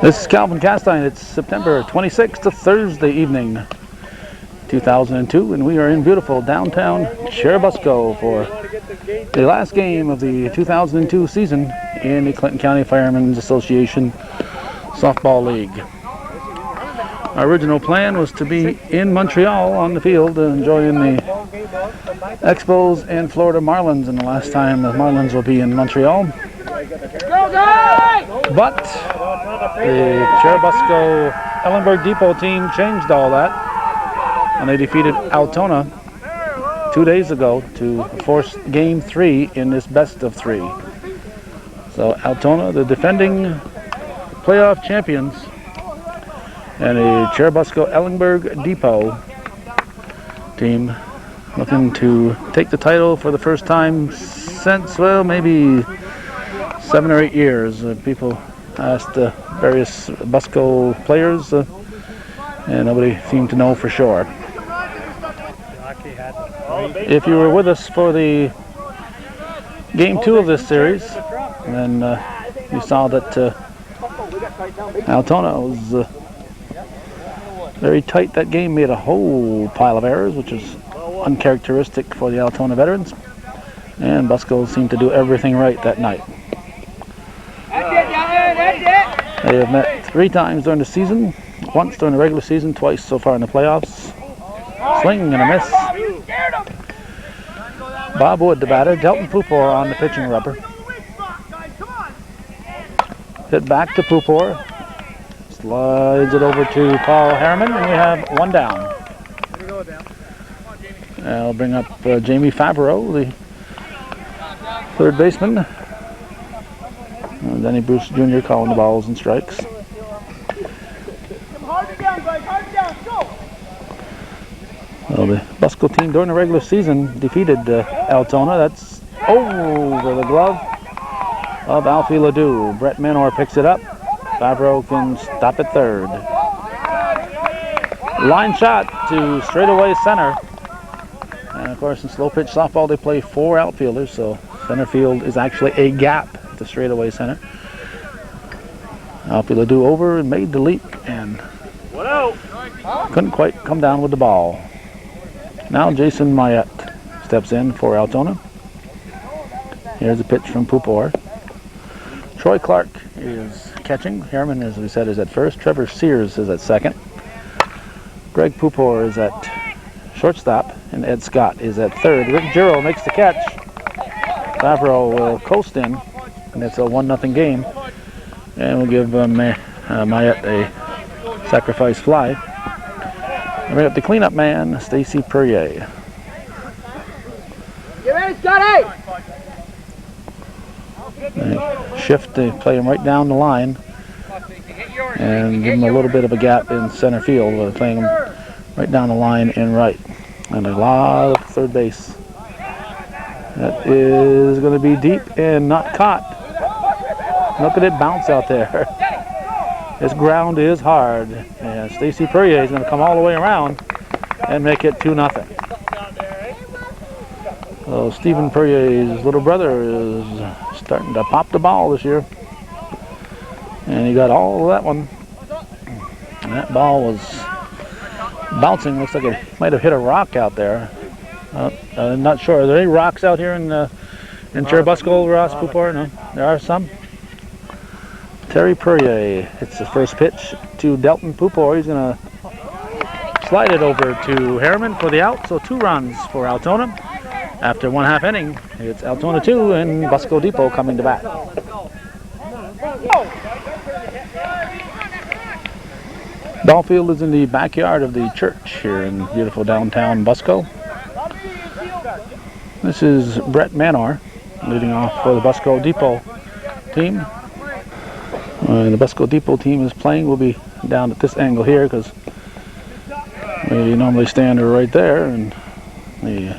This is Calvin Castine. It's September 26th, Thursday evening, 2002, and we are in beautiful downtown Churubusco for the last game of the 2002 season in the Clinton County Firemen's Association Softball League. Our original plan was to be in Montreal on the field enjoying the Expos and Florida Marlins, and the last time the Marlins will be in Montreal. But the Churubusco Ellenberg Depot team changed all that, and they defeated Altona 2 days ago to force Game 3 in this best of 3. So Altona, the defending playoff champions, and the Churubusco Ellenberg Depot team looking to take the title for the first time since, well, maybe 7 or 8 years. People asked various Busco players, and nobody seemed to know for sure. If you were with us for the Game 2 of this series, then you saw that Altona was very tight. That game made a whole pile of errors, which is uncharacteristic for the Altona veterans, and Busco seemed to do everything right that night. They have met 3 times during the season, once during the regular season, twice so far in the playoffs. Swing and a miss. Bob Wood, the batter. Delton Pupor on the pitching rubber. Hit back to Pupor. Slides it over to Paul Harriman, and we have 1 down. I'll bring up Jamie Favreau, the third baseman. Denny Bruce Jr. calling the balls and strikes. Well, the Busco team during the regular season defeated Altona. That's over the glove of Alfie Ledoux. Brett Manor picks it up. Favreau can stop at third. Line shot to straightaway center. And of course, in slow pitch softball, they play 4 outfielders, so center field is actually a gap to straightaway center. Alfie Ledoux over and made the leap and couldn't quite come down with the ball. Now Jason Mayette steps in for Altona. Here's a pitch from Pupor. Troy Clark is catching. Harriman, as we said, is at first. Trevor Sears is at second. Greg Pupor is at shortstop, and Ed Scott is at third. Rick Giro makes the catch. Favreau will coast in, and it's a 1-0 game. And we'll give Mayette a sacrifice fly. And bring up the cleanup man, Stacy Perrier. Get ready, Scotty! Shift to play him right down the line and give him a little bit of a gap in center field. We're playing him right down the line in right. And a lot of third base. That is going to be deep and not caught. Look at it bounce out there. This ground is hard. And Stacy Perrier is going to come all the way around and make it 2-0. So Stephen Perrier's little brother is starting to pop the ball this year. And he got all of that one. And that ball was bouncing. Looks like it might have hit a rock out there. I'm not sure. Are there any rocks out here in Churubusco, Ross Pupor? No, there are some. Terry Perrier hits the first pitch to Delton Pupor. He's going to slide it over to Harriman for the out. So 2 runs for Altona. After 1/2 inning, it's Altona 2 and Busco Depot coming to bat. Ball field is in the backyard of the church here in beautiful downtown Busco. This is Brett Manor leading off for the Busco Depot team. The Busco Depot team is playing. We'll be down at this angle here because we normally stand right there, and the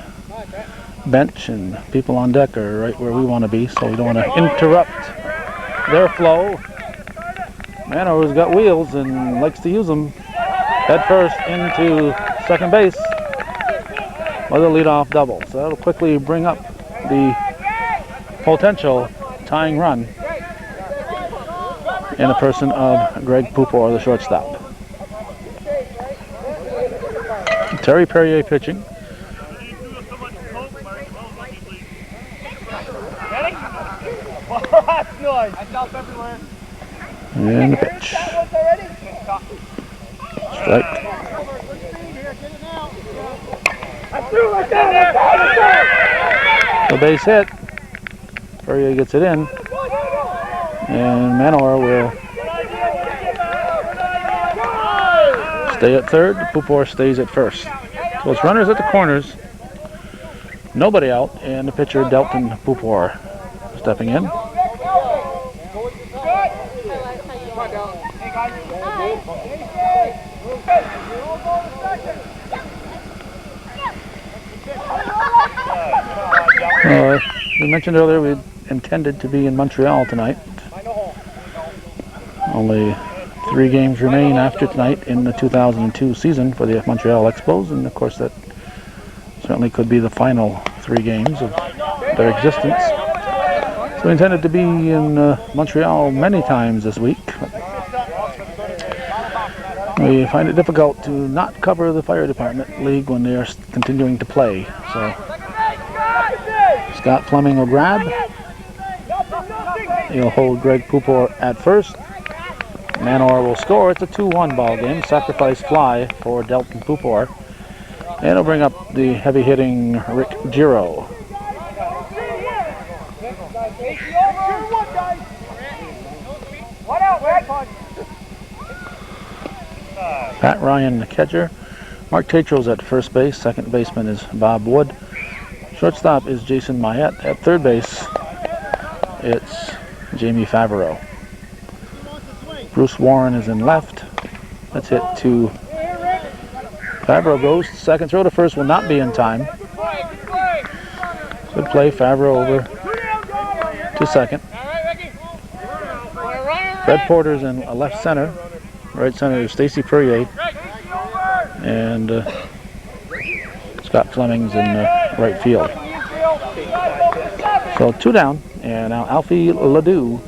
bench and people on deck are right where we want to be, so we don't want to interrupt their flow. Manor has got wheels and likes to use them. Head first into second base with a leadoff double. So that'll quickly bring up the potential tying run. in the person of Greg Pupor, the shortstop. Terry Perrier pitching. And the pitch. Strike. The base hit. Perrier gets it in. And Manor will stay at third. Pupor stays at first. So it's runners at the corners. Nobody out. And the pitcher, Delton Pupor, stepping in. We mentioned earlier we intended to be in Montreal tonight. Only 3 games remain after tonight in the 2002 season for the Montreal Expos, and of course that certainly could be the final 3 games of their existence. So we intended to be in Montreal many times this week. We find it difficult to not cover the Fire Department League when they are continuing to play. So Scott Fleming will grab. He'll hold Greg Pupor at first. Manor will score. It's a 2-1 ball game. Sacrifice fly for Delton Pupor. And he'll bring up the heavy-hitting Rick Giro. Pat Ryan, the catcher. Mark Tatro's at first base. Second baseman is Bob Wood. Shortstop is Jason Mayette. At third base, it's Jamie Favreau. Bruce Warren is in left. That's hit to Favreau. Goes second throw to first, will not be in time. Good play. Favreau over to second. Fred Porter's in left center. Right center is Stacy Perrier. And Scott Fleming's in right field. So 2 down, and now Alfie Ledoux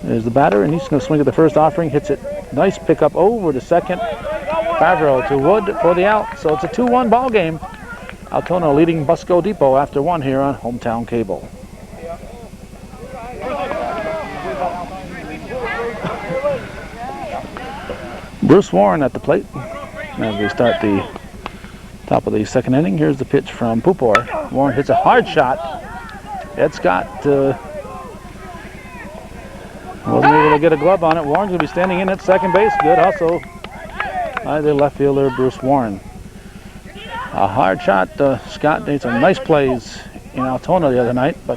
is the batter, and he's going to swing at the first offering, hits it. Nice pickup over to second. Favreau to Wood for the out. So it's a 2-1 ball game. Altona leading Busco Depot after 1 here on Hometown Cable. Bruce Warren at the plate as we start the top of the second inning. Here's the pitch from Pupor. Warren hits a hard shot. Ed Scott wasn't able to get a glove on it. Warren's going to be standing in at second base. Good hustle by the left fielder, Bruce Warren. A hard shot. Scott made some nice plays in Altona the other night, but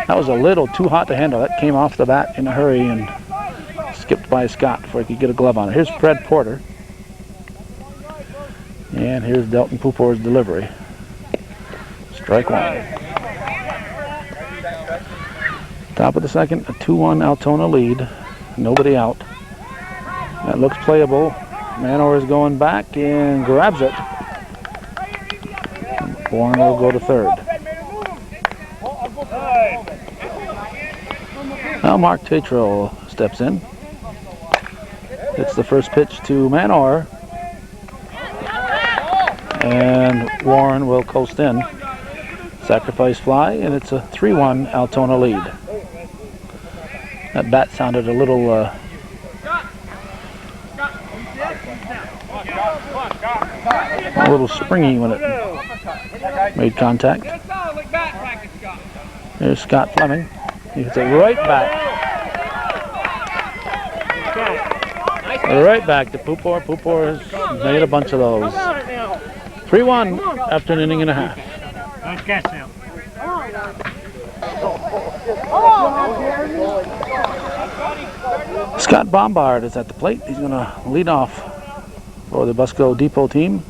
that was a little too hot to handle. That came off the bat in a hurry and skipped by Scott before he could get a glove on it. Here's Fred Porter. And here's Delton Pupor's delivery. Strike 1. Top of the second, a 2-1 Altona lead. Nobody out. That looks playable. Manor is going back and grabs it. Warren will go to third. Now Mark Tatro steps in. It's the first pitch to Manor. And Warren will coast in. Sacrifice fly, and it's a 3-1 Altona lead. That bat sounded a little springy when it made contact. There's Scott Fleming. He hits it right back. Right back to Pupor. Pupor has made a bunch of those. 3-1 after an inning and a half. Scott Bombard is at the plate. He's going to lead off for the Busco Depot team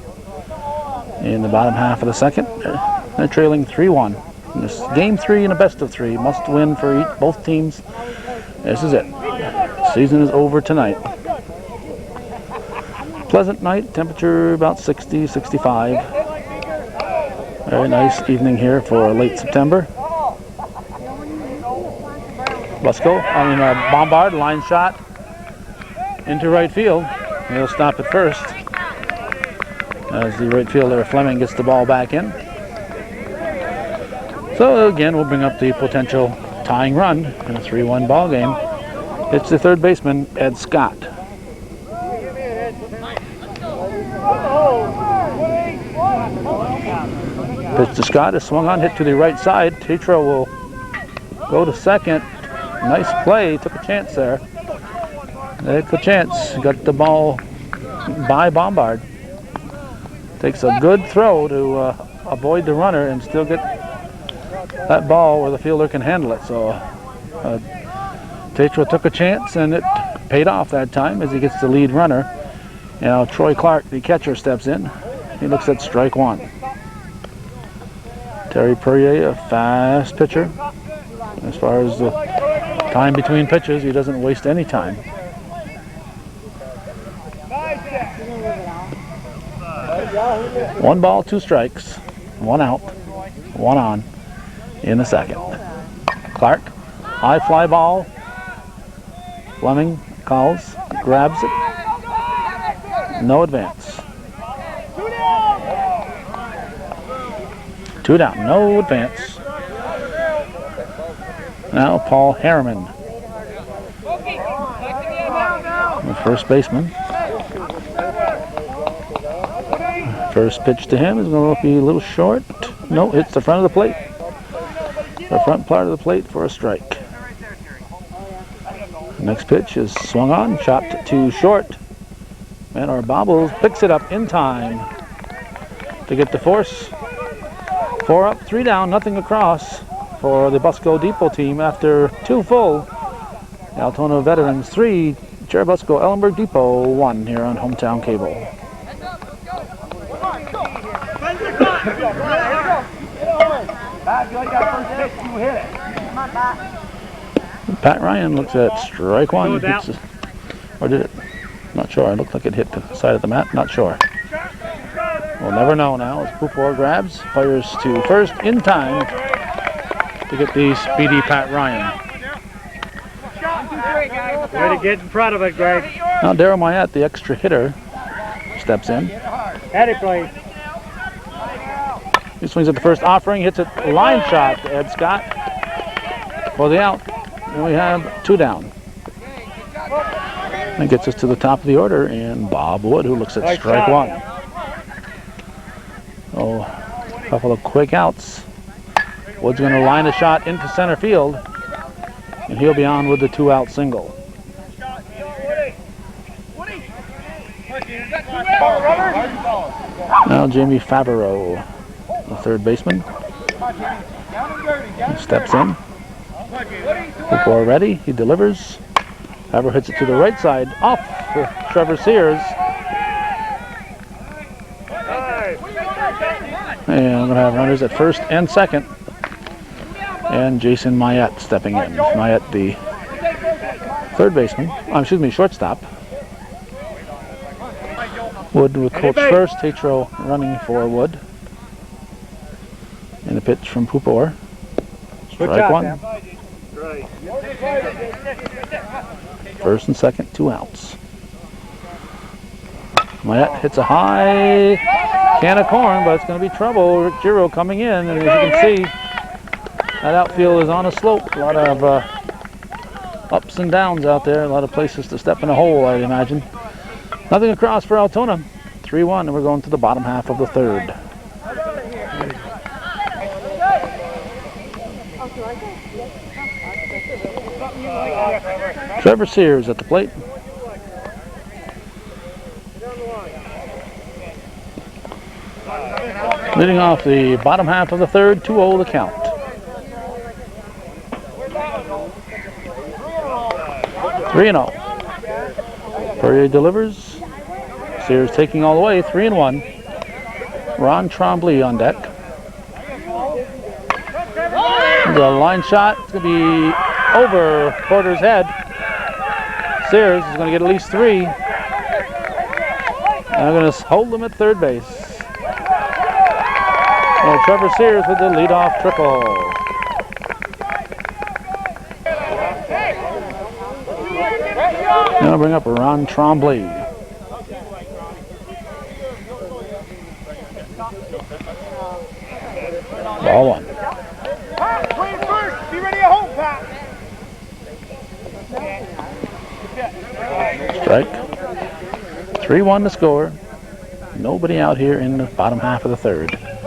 in the bottom half of the second. They're trailing 3-1. This game 3 in a best of 3. Must win for both teams. This is it. Season is over tonight. Pleasant night, temperature about 60, 65. Very nice evening here for late September. Bombard, line shot into right field. He'll stop at first as the right fielder Fleming gets the ball back in. So again, we'll bring up the potential tying run in a 3-1 ball game. It's the third baseman, Ed Scott. Pitch to Scott is swung on, hit to the right side. Tetro will go to second. Nice play, took a chance there. Took a chance, got the ball by Bombard. Takes a good throw to avoid the runner and still get that ball where the fielder can handle it. So Tetro took a chance and it paid off that time as he gets the lead runner. Now Troy Clark, the catcher, steps in. He looks at strike one. Terry Perrier, a fast pitcher. As far as the time between pitches, he doesn't waste any time. One ball, two strikes, one out, one on in the second. Clark, high fly ball. Fleming calls, grabs it. No advance. Two down, no advance. Now Paul Harriman, the first baseman. First pitch to him is going to be a little short. No, hits the front of the plate. The front part of the plate for a strike. Next pitch is swung on, chopped too short. And our Bobbles picks it up in time to get the force. 4 up, 3 down, nothing across for the Busco Depot team after 2 full. Altona Veterans 3, Churubusco Ellenberg Depot 1 here on Hometown Cable. Pat Ryan looks at strike one. Or did it? Not sure. It looked like it hit the side of the mat. Not sure. We'll never know now as Pupor grabs, fires to first in time to get the speedy Pat Ryan. Way to get in front of it, Greg. Now Darryl Myatt, the extra hitter, steps in. Patty play. He swings at the first offering, hits a line shot to Ed Scott for the out. And we have 2 down. That gets us to the top of the order, and Bob Wood, who looks at strike one. Oh, a couple of quick outs. Wood's going to line a shot into center field, and he'll be on with the 2-out single. Now Jamie Favreau, the third baseman, he steps in. Before ready, he delivers. Favreau hits it to the right side, off for Trevor Sears. And I'm going to have runners at first and second. And Jason Myatt stepping in. Myatt, the third baseman, shortstop. Wood with coach first, Tetro running for Wood. And a pitch from Pupor. Strike one. First and second, 2 outs. Myatt hits a high can of corn, but it's going to be trouble. Rick Giro coming in, and as you can see, that outfield is on a slope. A lot of ups and downs out there, a lot of places to step in a hole, I'd imagine. Nothing across for Altona. 3-1, and we're going to the bottom half of the third. Trevor Sears at the plate. Leading off the bottom half of the third, 2-0 the count. Three and 0. Perrier delivers. Sears taking all the way, 3-1. Ron Trombley on deck. The line shot is going to be over Porter's head. Sears is going to get at least 3. And they're going to hold them at third base. Well, Trevor Sears with the leadoff triple. I'll bring up Ron Trombley. Ball one. Be ready at home, Pat. Strike. 3-1 to score. Nobody out here in the bottom half of the third. It's going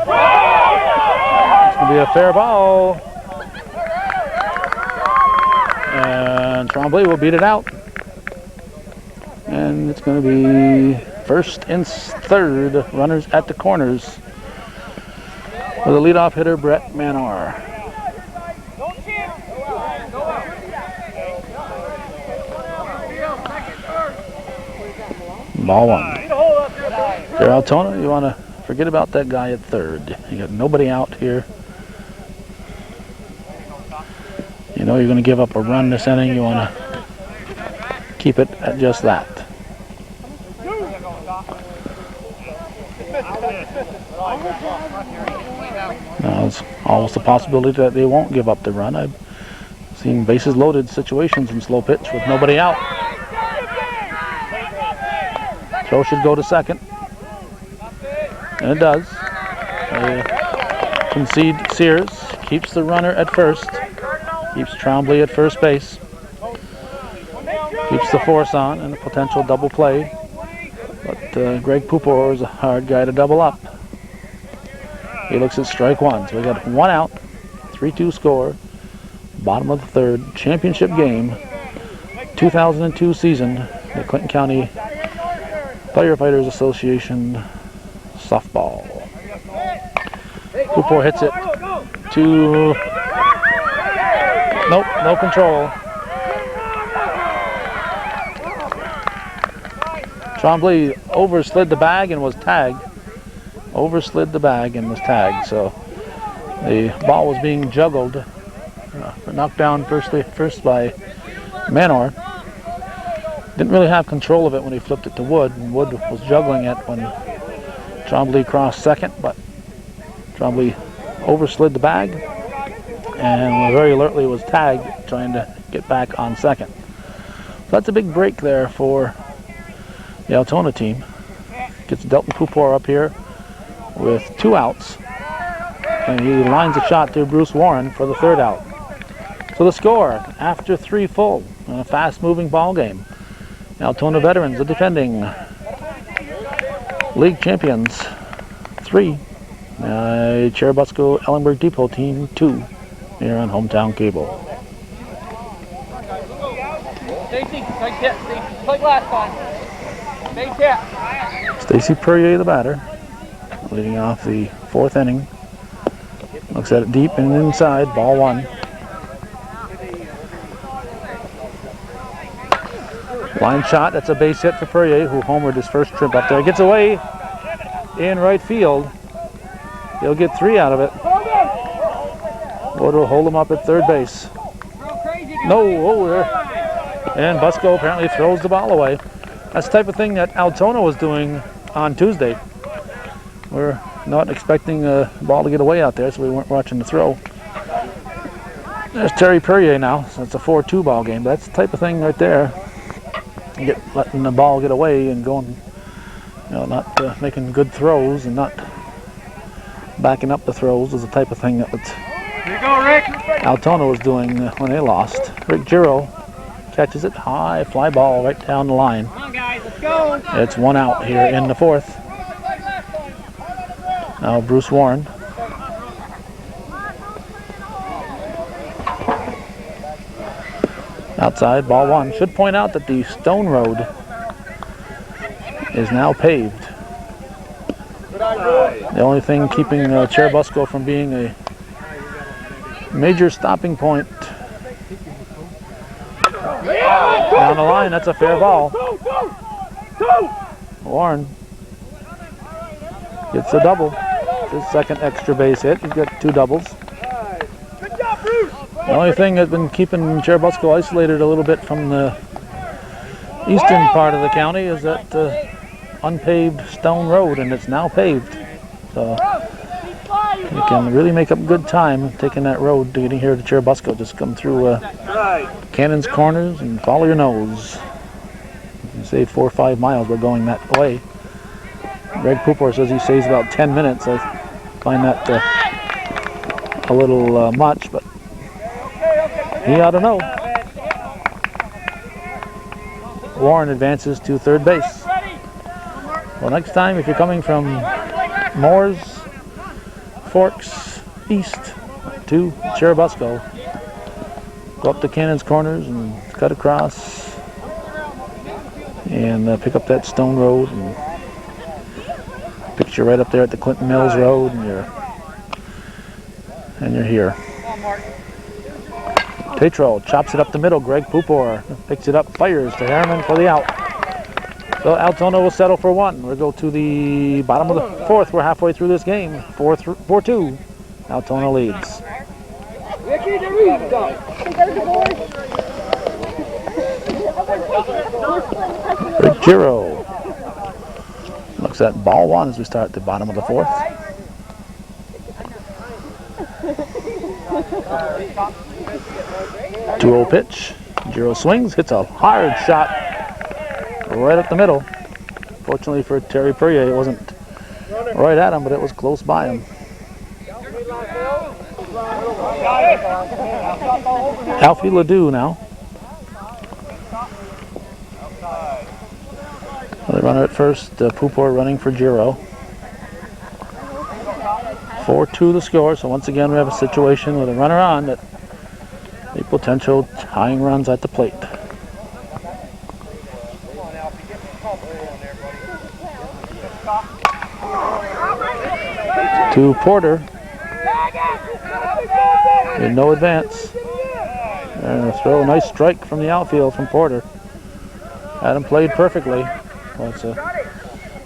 to be a fair ball. And Trombley will beat it out. And it's going to be first and third, runners at the corners, with the leadoff hitter, Brett Manor. Ball one. Here, Altona, you want to forget about that guy at third. You got nobody out here. You know you're going to give up a run this inning. You want to keep it at just that. Now, it's almost a possibility that they won't give up the run. I've seen bases loaded situations in slow pitch with nobody out. Throw should go to second. And it does. Concede Sears. Keeps the runner at first. Keeps Trombley at first base. Keeps the force on and a potential double play. But Greg Pupor is a hard guy to double up. He looks at strike one. So we got one out. 3-2 score. Bottom of the third. Championship game. 2002 season. The Clinton County Firefighters Association softball. Pupor hits it to... Nope, no control. Trombley overslid the bag and was tagged. Overslid the bag and was tagged. So the ball was being juggled. Knocked down first by Manor. Didn't really have control of it when he flipped it to Wood, and Wood was juggling it when Trombley crossed second, but Trombley overslid the bag and very alertly was tagged trying to get back on second. So that's a big break there for the Altona team. Gets Delton Pupor up here with 2 outs, and he lines a shot to Bruce Warren for the 3rd out. So the score after 3 full in a fast-moving ball game. Altona Veterans, the defending league champions, 3. Churubusco Ellenberg Depot team, 2. Here on Hometown Cable. Stacy, play last time. Stay tap. Stacy Perrier, the batter, leading off the 4th inning. Looks at it deep and inside. Ball one. Line shot. That's a base hit for Perrier, who homered his first trip up there. Gets away in right field. He'll get 3 out of it. Wood will hold him up at third base. No, over. And Busco apparently throws the ball away. That's the type of thing that Altona was doing on Tuesday. We're not expecting the ball to get away out there, so we weren't watching the throw. There's Terry Perrier now, so it's a 4-2 ball game. That's the type of thing right there. Letting the ball get away and going, not making good throws and not backing up the throws is the type of thing that Here you go, Rick. Altona was doing when they lost. Rick Giro catches it high, fly ball right down the line. Come on, guys, let's go. It's 1 out here in the 4th. Now Bruce Warren. Outside, ball 1. Should point out that the Stone Road is now paved. The only thing keeping Churubusco from being a major stopping point. Down the line, that's a fair ball. Warren gets a double. His 2nd extra base hit. He's got 2 doubles. The only thing that's been keeping Churubusco isolated a little bit from the eastern part of the county is that unpaved Stone Road, and it's now paved. So you can really make up good time taking that road to getting here to Churubusco. Just come through Cannon's Corners and follow your nose. save 4 or 5 miles by going that way. Greg Pupor says he saves about 10 minutes. I find that a little much, but he ought to know. Warren advances to third base. Well, next time, if you're coming from Moores, Forks, east to Churubusco, go up to Cannon's Corners and cut across and pick up that Stone Road and picture right up there at the Clinton Mills Road, and you're here. Tatro chops it up the middle. Greg Pupor picks it up, fires to Harriman for the out. So Altona will settle for 1. We'll go to the bottom of the 4th. We're halfway through this game. 4-2. Altona leads. Rick Giro looks at ball 1 as we start at the bottom of the 4th. 2-0 pitch. Giro swings, hits a hard shot right up the middle. Fortunately for Terry Perrier, it wasn't right at him, but it was close by him. Alfie Ledoux now. The runner at first, Pupor running for Giro. 4-2 the score, so once again we have a situation with a runner on that the potential tying runs at the plate. To Porter. And no advance. And a throw, a nice strike from the outfield from Porter. Had him played perfectly. Well, it's a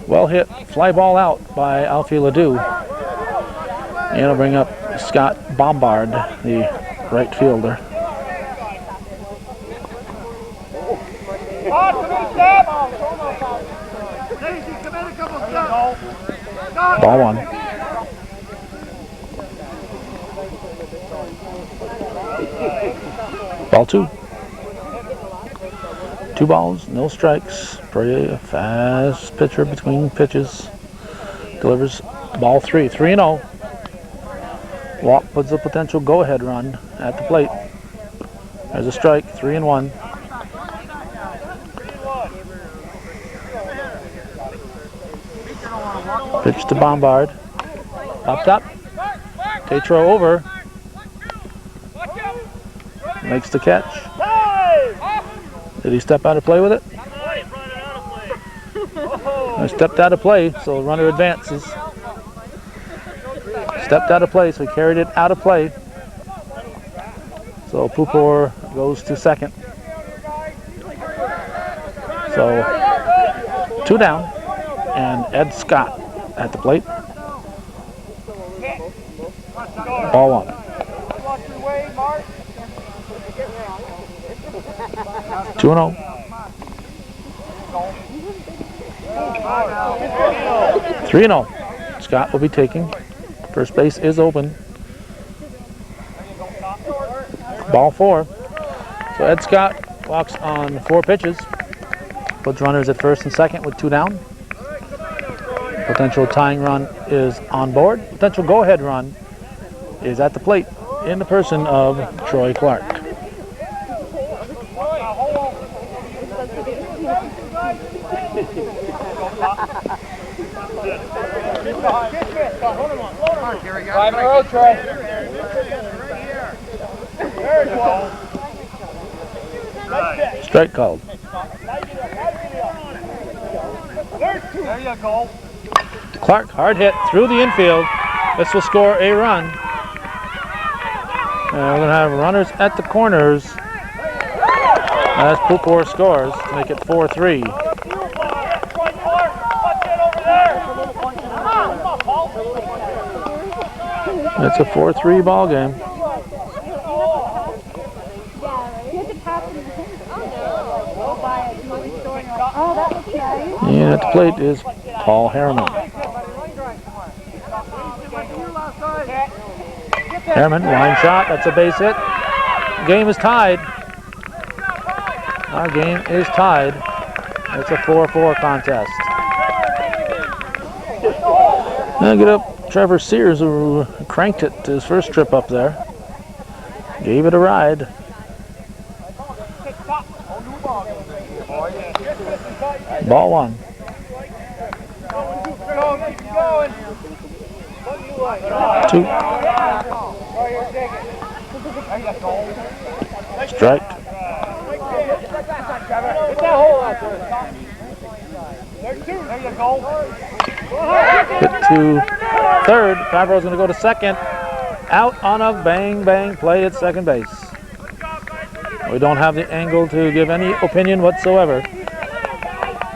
well hit fly ball out by Alfie Ledoux. And it'll bring up Scott Bombard, the right fielder. Ball 1. Ball 2. 2 balls, no strikes. Perrier, a fast pitcher between pitches. Delivers ball 3. 3-0. Walk puts a potential go-ahead run at the plate. There's a strike, 3-1. Pitch to Bombard. Up top. Tatro over. Makes the catch. Did he step out of play with it? He stepped out of play, so the runner advances. Stepped out of play, so he carried it out of play. So Pupor goes to second. So 2 down, and Ed Scott at the plate. Ball 1. 2-0. 3-0. Scott will be taking. First base is open. Ball 4. So Ed Scott walks on 4 pitches. Puts runners at first and second with 2 down. Potential tying run is on board. Potential go-ahead run is at the plate in the person of Troy Clark. Five in a row, Troy. Strike called. There you go. Clark, hard hit through the infield. This will score a run. And we're going to have runners at the corners as Pupor scores to make it 4-3. It's a 4-3 ball game. And at the plate is Paul Harriman. Harriman, line shot, that's a base hit. Game is tied. Our game is tied. It's a 4-4 contest. Now get up Trevor Sears, who cranked it his first trip up there. Gave it a ride. Ball one. Two. Strike. Hit to third. Favrow's going to go to second. Out on a bang play at second base. We don't have the angle to give any opinion whatsoever.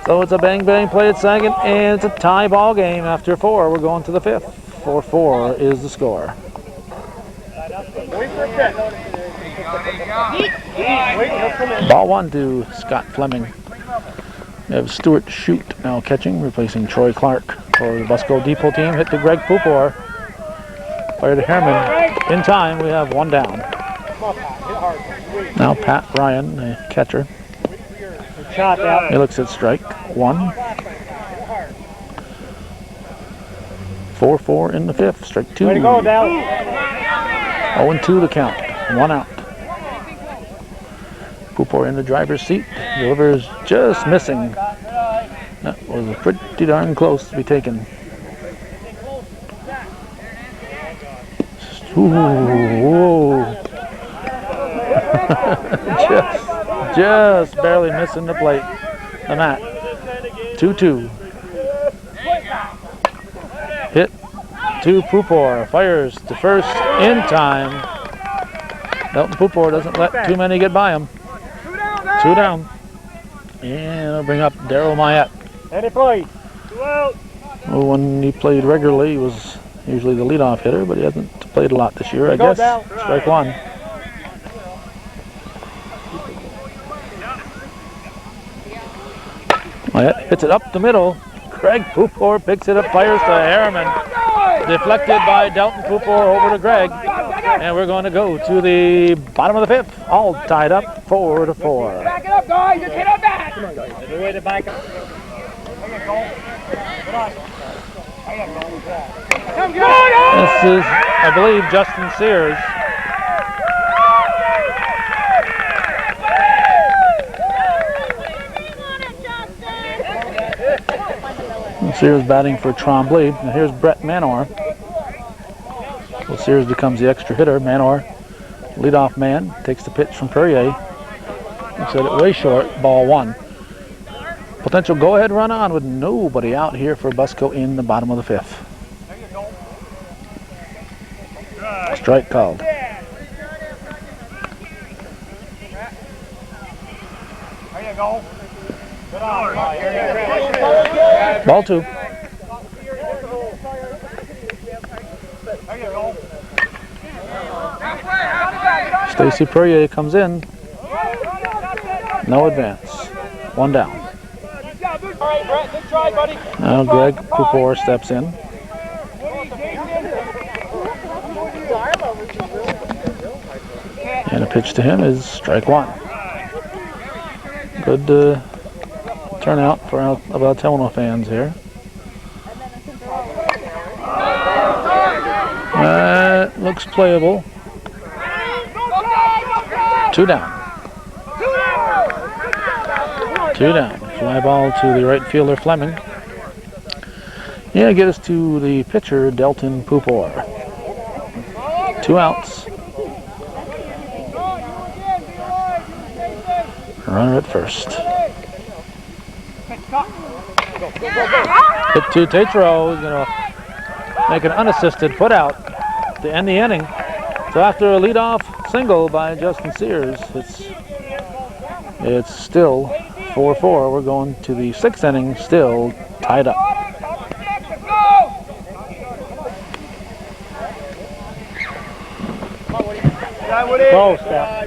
So it's a bang play at second, and it's a tie ball game after 4. We're going to the 5th. 4-4 is the score. Ball one to Scott Fleming. We have Stuart Shute now catching, replacing Troy Clark for the Busco Depot team. Hit to Greg Pupor. Fire to Herman. In time, we have 1 down. Now Pat Ryan, the catcher. He looks at strike 1. 4-4 in the 5th. Strike 2. 0-2 the count. 1 out. Pupor in the driver's seat. Delivers just missing. That was pretty darn close to be taken. Ooh. just barely missing the plate. The mat. 2-2. Hit to Pupor. Fires to first in time. Delton Pupor doesn't let too many get by him. 2 down. And I'll bring up Daryl Mayette. Any play? 2 out. Well, when he played regularly, he was usually the leadoff hitter, but he hasn't played a lot this year, I guess. Strike 1. Mayette hits it up the middle. Greg Pupor picks it up, fires to Harriman. Deflected by Delton Pupor over to Greg. And we're going to go to the bottom of the 5th. All tied up 4-4. Back it up, guys. Just hit on back. There's a way to back up. This is, I believe, Justin Sears. Sears batting for Trombley. And here's Brett Manor. So Sears becomes the extra hitter. Manor, leadoff man, takes the pitch from Perrier. Looks at it way short. Ball 1. Potential go-ahead run on with nobody out here for Busco in the bottom of the 5th. Strike called. Ball 2. Stacy Perrier comes in. No advance. 1 down. Now Greg Pupor steps in. And a pitch to him is strike 1. Good turnout for Altona fans here. That looks playable. 2 down. 2 down. Fly ball to the right fielder Fleming. Yeah, get us to the pitcher Delton Pupor. 2 outs. Runner at first. Hit to Tatro. He's going to make an unassisted put out to end the inning. So after a leadoff single by Justin Sears, it's still 4-4. We're going to the 6th inning, still tied up.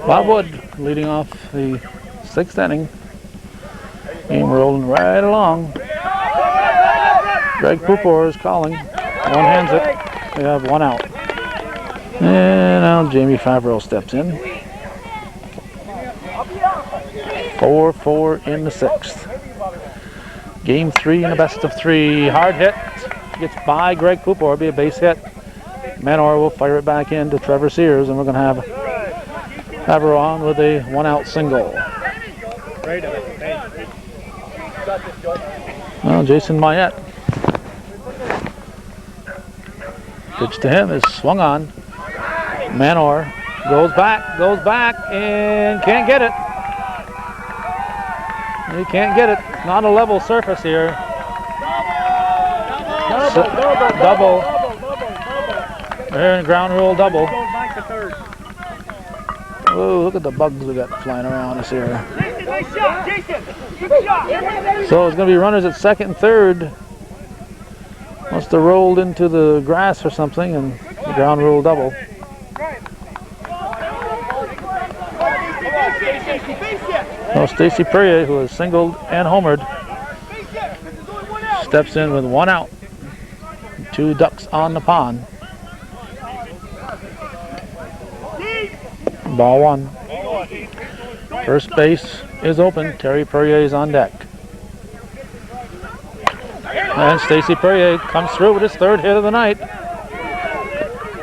Bob Wood leading off the 6th inning. Game rolling right along. Greg Pupor is calling. 1 hands it. We have 1 out. And now Jamie Favreau steps in. 4-4 in the 6th. Game 3 in a best of 3. Hard hit. Gets by Greg Pupor. Be a base hit. Manor will fire it back in to Trevor Sears, and we're going to have her on with a 1-out single. Well, Jason Mayette. Pitch to him is swung on. Manor goes back, and can't get it. He can't get it. It's not a level surface here. Double. There, ground rule double. Oh, look at the bugs we got flying around us here. So it's going to be runners at second and third. Must have rolled into the grass or something, and the ground rule double. Well, Stacy Perrier, who has singled and homered, steps in with 1 out. 2 ducks on the pond. Ball 1. First base is open. Terry Perrier is on deck. And Stacy Perrier comes through with his 3rd hit of the night.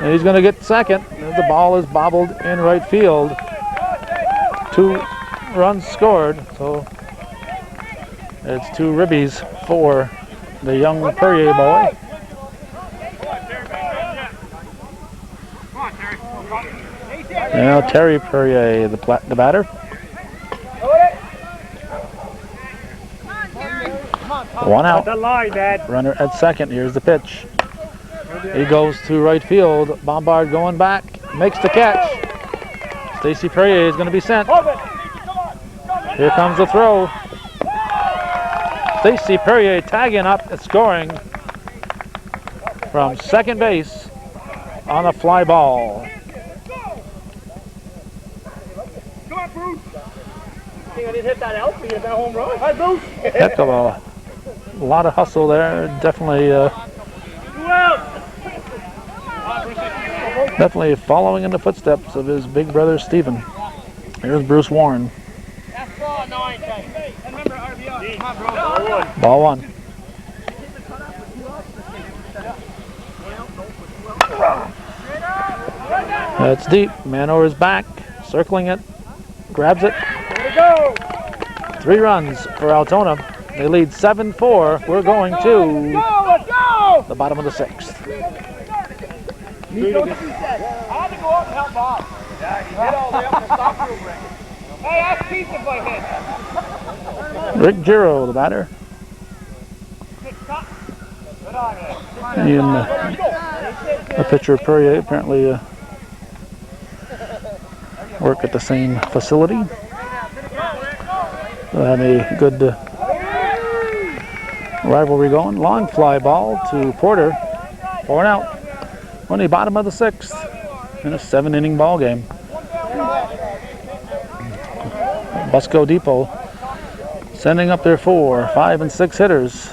And he's going to get second. The ball is bobbled in right field. 2 runs scored, so it's 2 ribbies for the young Perrier boy. Now Terry Perrier, the batter. 1 out. Runner at second. Here's the pitch. He goes to right field. Bombard going back. Makes the catch. Stacy Perrier is going to be sent. Here comes the throw. Stacy Perrier tagging up and scoring from second base on a fly ball. Come on, Bruce. I think I didn't hit that out, but you hit that home run. Hi, Bruce. Heck of a lot of hustle there. Definitely following in the footsteps of his big brother Stephen. Here's Bruce Warren. Ball 1. That's deep. Manor is back, circling it, grabs it. 3 runs for Altona. They lead 7-4. We're going to the bottom of the 6th. I had to go up and help Bob. Yeah, he did all the way up to stop room, Rick. Hey, ask Pete if I hit. Rick Giro, the batter. And the pitcher Perrier apparently work at the same facility. Had a good rivalry going. Long fly ball to Porter. 4 out. On the bottom of the 6th in a 7-inning ball game. Busco Depot sending up their 4, 5, and 6 hitters.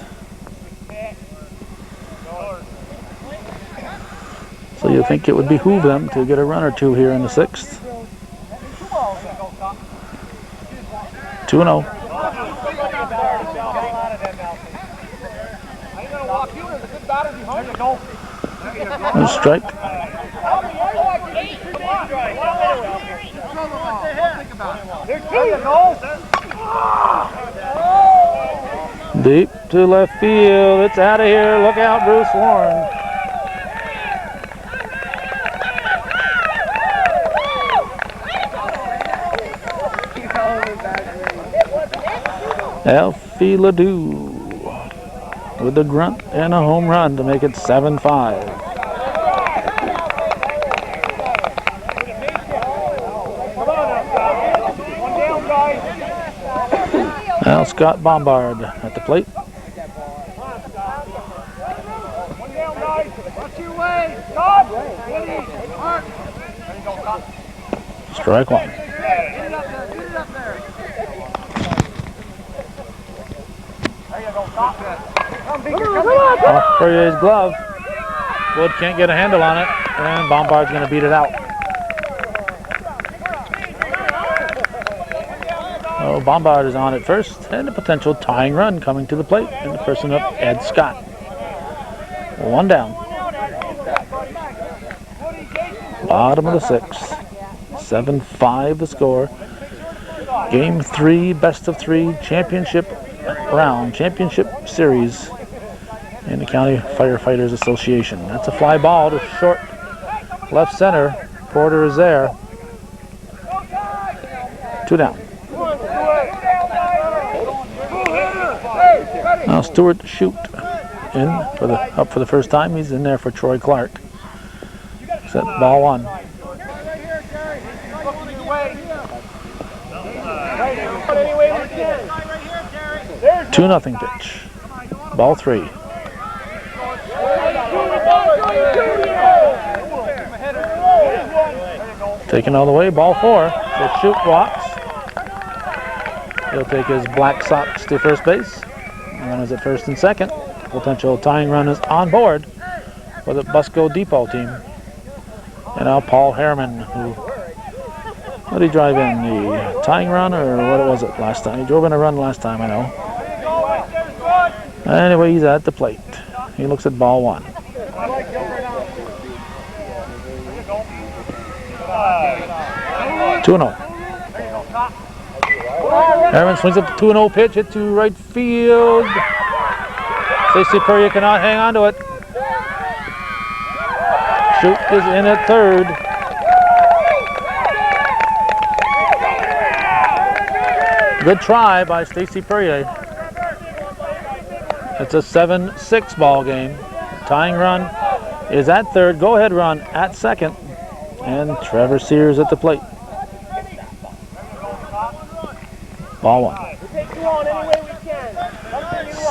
So you think it would behoove them to get a run or 2 here in the 6th. 2-0. No strike. Deep to left field. It's out of here. Look out, Bruce Warren. Alfie Ledoux with a grunt and a home run to make it 7-5. Now Scott Bombard at the plate. Strike 1. Off Perrier's glove. Wood can't get a handle on it, and Bombard's going to beat it out. Oh, Bombard is on at first, and a potential tying run coming to the plate, and the person up, Ed Scott. 1 down. Bottom of the 6th. 7-5 the score. Game 3, best of 3, championship round, championship series in the County Firefighters Association. That's a fly ball to short left center. Porter is there. 2 down. Now Stewart Shoot in for the up for the first time. He's in there for Troy Clark. Set ball 1. 2-0 pitch. Ball 3. Taken all the way, ball 4. So Shoot walks. He'll take his Black Sox to first base. Runners at first and second. Potential tying run is on board for the Busco Depot team. And now Paul Harriman, who, what did he drive in? The tying run, or what was it last time? He drove in a run last time, I know. Anyway, he's at the plate. He looks at ball 1. 2-0. Harriman swings up the 2-0 pitch, hit to right field. Stacy Perrier cannot hang on to it. Shoot is in at third. Good try by Stacy Perrier. It's a 7-6 ball game. Tying run is at third. Go ahead run at second. And Trevor Sears at the plate. Ball 1.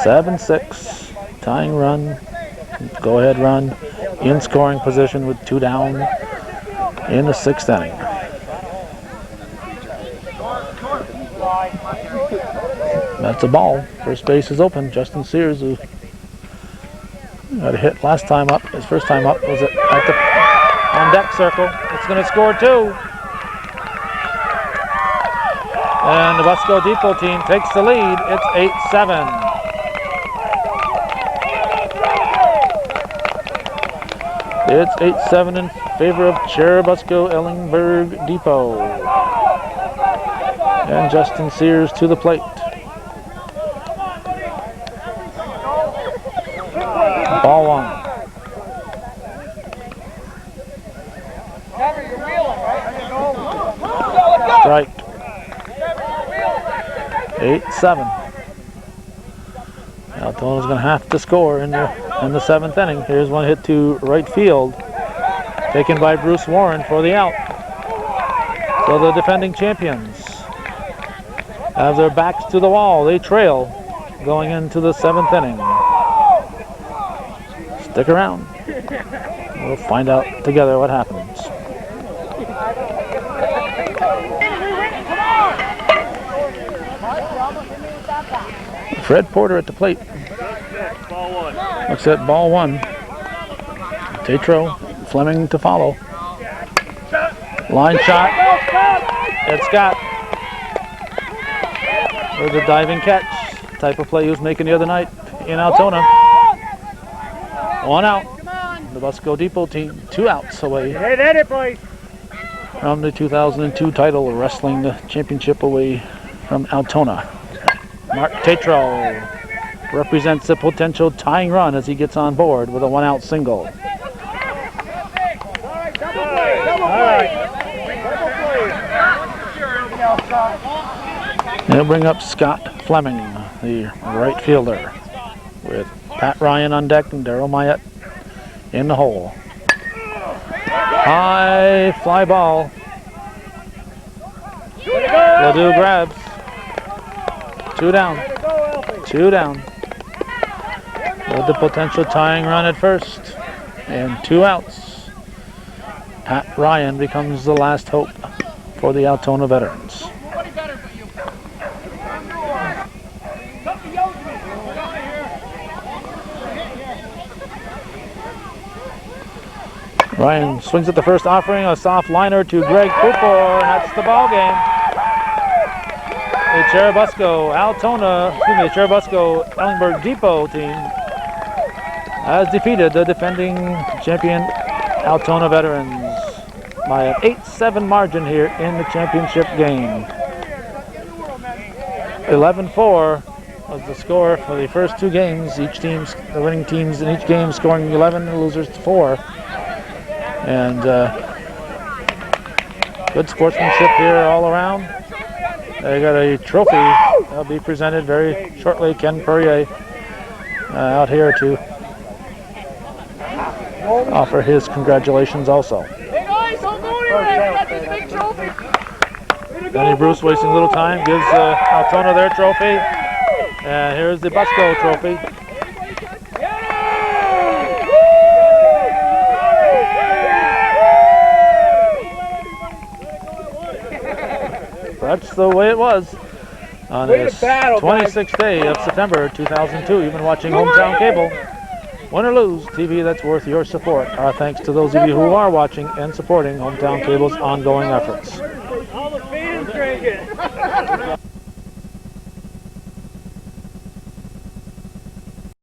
7-6. Tying run. Go ahead run. In scoring position with 2 down in the 6th inning. That's a ball. First base is open. Justin Sears, who got a hit last time up. His first time up was at the on deck circle. It's going to score 2. And the Busco Depot team takes the lead. It's 8-7. It's 8-7 in favor of Churubusco Ellingberg Depot. And Justin Sears to the plate. Ball 1. Strike. 8-7. Altona's going to have to score in the 7th inning. Here's one hit to right field, taken by Bruce Warren for the out. So the defending champions have their backs to the wall. They trail going into the 7th inning. Stick around. We'll find out together what happens. Fred Porter at the plate. Looks at ball 1. Tatro, Fleming to follow. Line shot. Ed Scott. With a diving catch. Type of play he was making the other night in Altona. 1 out. The Busco Depot team 2 outs away from the 2002 title, wrestling the championship away from Altona. Mark Tatro represents a potential tying run as he gets on board with a 1-out single. They'll bring up Scott Fleming, the right fielder, with Pat Ryan on deck and Darryl Mayette in the hole. High fly ball. Ledoux grabs. 2 down. 2 down. With the potential tying run at first. And 2 outs. Pat Ryan becomes the last hope for the Altona veterans. Ryan swings at the first offering, a soft liner to Greg Cooper, and that's the ball game. the Churubusco Ellenberg Depot team has defeated the defending champion Altona Veterans by an 8-7 margin here in the championship game. 11-4 was the score for the first two games. The winning teams in each game scoring 11, the losers 4. And good sportsmanship here all around. They got a trophy that'll be presented very shortly. Ken Perrier out here to offer his congratulations also. Hey guys, hold on here, man. We got this big trophy. Danny Bruce wasting a little time, gives Altona their trophy. And here's the Busco trophy. That's the way it was on this 26th day of September 2002. You've been watching Hometown Cable. Win or lose, TV that's worth your support. Our thanks to those of you who are watching and supporting Hometown Cable's ongoing efforts. All the fans drinking.